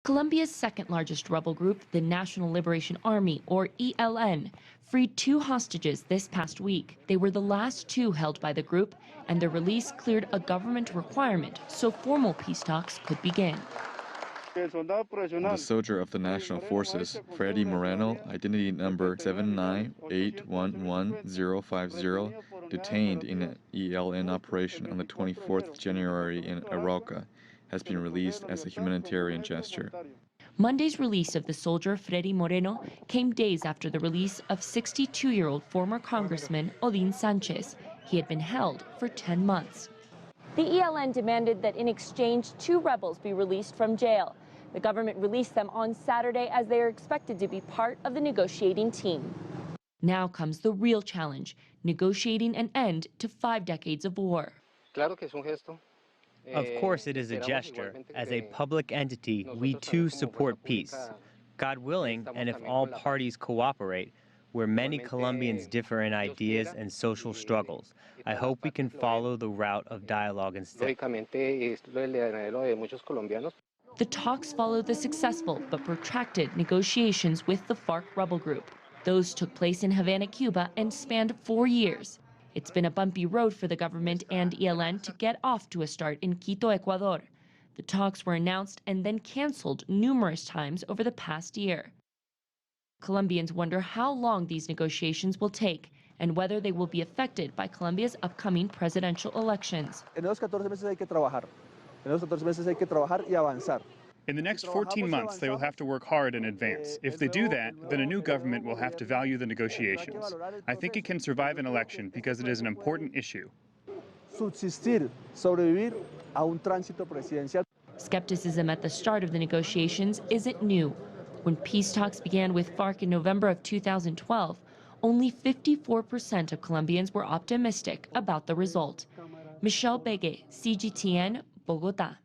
Colombia's second-largest rebel group, the National Liberation Army, or ELN, freed 2 hostages this past week. They were the last 2 held by the group, and their release cleared a government requirement so formal peace talks could begin. The soldier of the National Forces, Freddy Moreno, identity number 798111050, detained in an ELN operation on the 24th January in Arauca, has been released as a humanitarian gesture. Monday's release of the soldier Freddy Moreno came days after the release of 62-year-old former Congressman Odin Sanchez. He had been held for 10 months. The ELN demanded that in exchange 2 rebels be released from jail. The government released them on Saturday as they are expected to be part of the negotiating team. Now comes the real challenge, negotiating an end to 5 decades of war. Of course it is a gesture. As a public entity, we too support peace. God willing, and if all parties cooperate, where many Colombians differ in ideas and social struggles, I hope we can follow the route of dialogue instead. The talks followed the successful but protracted negotiations with the FARC rebel group. Those took place in Havana, Cuba, and spanned 4 years. It's been a bumpy road for the government and ELN to get off to a start in Quito, Ecuador. The talks were announced and then canceled numerous times over the past year. Colombians wonder how long these negotiations will take and whether they will be affected by Colombia's upcoming presidential elections. In the next 14 months, they will have to work hard and advance. If they do that, then a new government will have to value the negotiations. I think it can survive an election because it is an important issue. Skepticism at the start of the negotiations isn't new. When peace talks began with FARC in November of 2012, only 54% of Colombians were optimistic about the result. Begue, CGTN, Bogotá.